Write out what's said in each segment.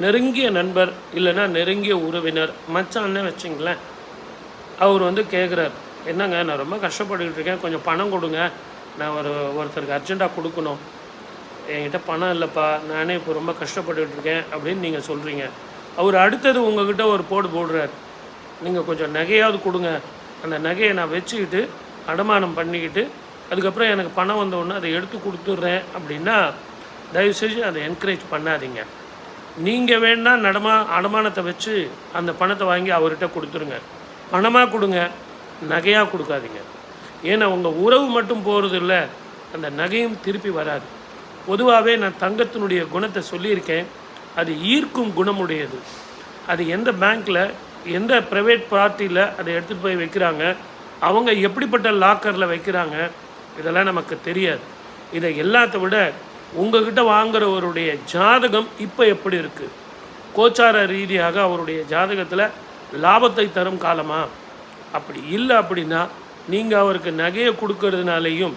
நெருங்கிய நண்பர் இல்லைன்னா நெருங்கிய உறவினர் மச்சான்னு வச்சிங்களேன், அவர் வந்து கேட்குறார், என்னங்க நான் ரொம்ப கஷ்டப்பட்டுக்கிட்டு இருக்கேன், கொஞ்சம் பணம் கொடுங்க, நான் ஒருத்தருக்கு அர்ஜெண்ட்டாக கொடுக்கணும், என்கிட்ட பணம் இல்லைப்பா, நானே இப்போ ரொம்ப கஷ்டப்பட்டுக்கிட்டு இருக்கேன் அப்படின்னு நீங்கள் சொல்கிறீங்க. அவர் அடுத்தது உங்கள்கிட்ட ஒரு போடுறார், நீங்கள் கொஞ்சம் நகையாவது கொடுங்க, அந்த நகையை நான் வச்சுக்கிட்டு அடமானம் பண்ணிக்கிட்டு அதுக்கப்புறம் எனக்கு பணம் வந்தோடனே அதை எடுத்து கொடுத்துட்றேன் அப்படின்னா, தயவுசெய்து அதை என்கரேஜ் பண்ணாதீங்க. நீங்கள் வேணால் அடமானத்தை வச்சு அந்த பணத்தை வாங்கி அவர்கிட்ட கொடுத்துருங்க. பணமாக கொடுங்க, நகையாக கொடுக்காதீங்க. ஏன்னா உங்கள் உறவு மட்டும் போகிறது இல்லை, அந்த நகையும் திருப்பி வராது. பொதுவாகவே நான் தங்கத்தினுடைய குணத்தை சொல்லியிருக்கேன், அது ஈர்க்கும் குணமுடையது. அது எந்த பேங்க்கில் எந்த ப்ரைவேட் பார்ட்டியில் அதை எடுத்துகிட்டு போய் வைக்கிறாங்க, அவங்க எப்படிப்பட்ட லாக்கரில் வைக்கிறாங்க, இதெல்லாம் நமக்கு தெரியாது. இதை எல்லாத்த விட உங்கள்கிட்ட வாங்குறவருடைய ஜாதகம் இப்போ எப்படி இருக்குது, கோச்சார ரீதியாக அவருடைய ஜாதகத்தில் லாபத்தை தரும் காலமா, அப்படி இல்லை அப்படின்னா நீங்கள் அவருக்கு நகையை கொடுக்கறதுனாலையும்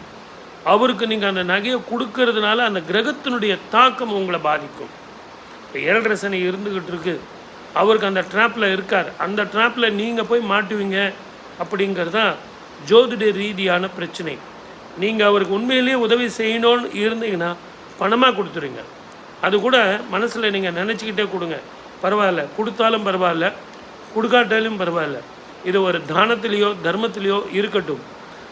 அவருக்கு நீங்கள் அந்த நகையை கொடுக்கறதுனால அந்த கிரகத்தினுடைய தாக்கம் உங்களை பாதிக்கும். இப்போ 7.5 சனி இருந்துக்கிட்டு இருக்கு, அவருக்கு அந்த ட்ராப்பில் இருக்கார், அந்த ட்ராப்பில் நீங்கள் போய் மாட்டுவீங்க அப்படிங்கிறது தான் ஜோதிட ரீதியான பிரச்சனை. நீங்கள் அவருக்கு உண்மையிலேயே உதவி செய்யணும்னு இருந்தீங்கன்னா பணமாக கொடுத்துருங்க. அது கூட மனசில் நீங்கள் நினச்சிக்கிட்டே கொடுங்க, பரவாயில்ல, கொடுத்தாலும் பரவாயில்ல, கொடுக்காட்டாலும் பரவாயில்ல, இது ஒரு தானத்திலேயோ தர்மத்திலேயோ இருக்கட்டும்.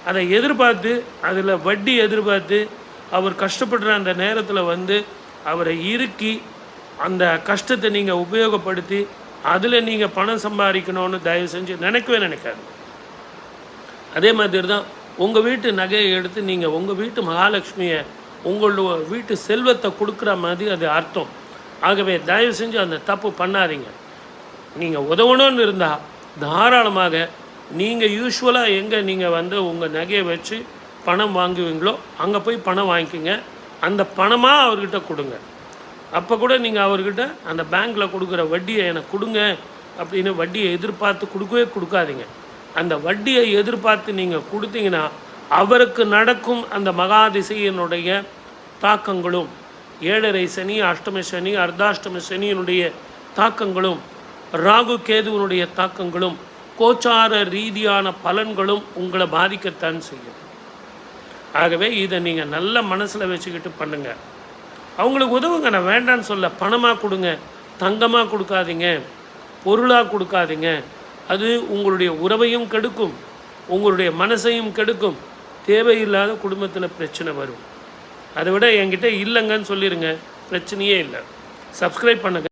அதை எதிர்பார்த்து அதில் வட்டி எதிர்பார்த்து அவர் கஷ்டப்படுற அந்த நேரத்தில் வந்து அவரை இறுக்கி அந்த கஷ்டத்தை நீங்கள் உபயோகப்படுத்தி அதில் நீங்கள் பணம் சம்பாதிக்கணும்னு தயவு செஞ்சு நினைக்கவே நினைக்காது. அதே மாதிரி தான் உங்கள் வீட்டு நகையை எடுத்து நீங்கள் உங்கள் வீட்டு மகாலட்சுமியை உங்களோட வீட்டு செல்வத்தை கொடுக்குற மாதிரி அது அர்த்தம். ஆகவே தயவு செஞ்சு அந்த தப்பு பண்ணாதீங்க. நீங்கள் உதவணும்னு இருந்தால் தாராளமாக நீங்கள் யூஸ்வலாக எங்கே நீங்கள் வந்து உங்கள் நகையை வச்சு பணம் வாங்குவீங்களோ அங்கே போய் பணம் வாங்கிக்கிங்க, அந்த பணமாக அவர்கிட்ட கொடுங்க. அப்போ கூட நீங்கள் அவர்கிட்ட அந்த பேங்க்கில் கொடுக்குற வட்டியை எனக்கு கொடுங்க அப்படின்னு வட்டியை எதிர்பார்த்து கொடுக்கவே கொடுக்காதீங்க. அந்த வட்டியை எதிர்பார்த்து நீங்கள் கொடுத்தீங்கன்னா அவருக்கு நடக்கும் அந்த மகாதிசையினுடைய தாக்கங்களும் 7.5 சனி, அஷ்டம சனி, அர்த்தாஷ்டம சனியினுடைய தாக்கங்களும், ராகு கேதுவனுடைய தாக்கங்களும், கோச்சார ரீதியான பலன்களும் உங்களை பாதிக்கத்தான் செய்யும். ஆகவே இதை நீங்கள் நல்ல மனசில் வச்சுக்கிட்டு பண்ணுங்கள். அவங்களுக்கு உதவுங்க, நான் வேண்டான்னு சொல்ல, பணமாக கொடுங்க, தங்கமாக கொடுக்காதீங்க, பொருளாக கொடுக்காதீங்க. அது உங்களுடைய உறவையும் கெடுக்கும், உங்களுடைய மனசையும் கெடுக்கும், தேவையில்லாத குடும்பத்தில் பிரச்சனை வரும். அதை விட என்கிட்ட இல்லைங்கன்னு சொல்லிடுங்க, பிரச்சனையே இல்லை. சப்ஸ்கிரைப் பண்ணுங்கள்.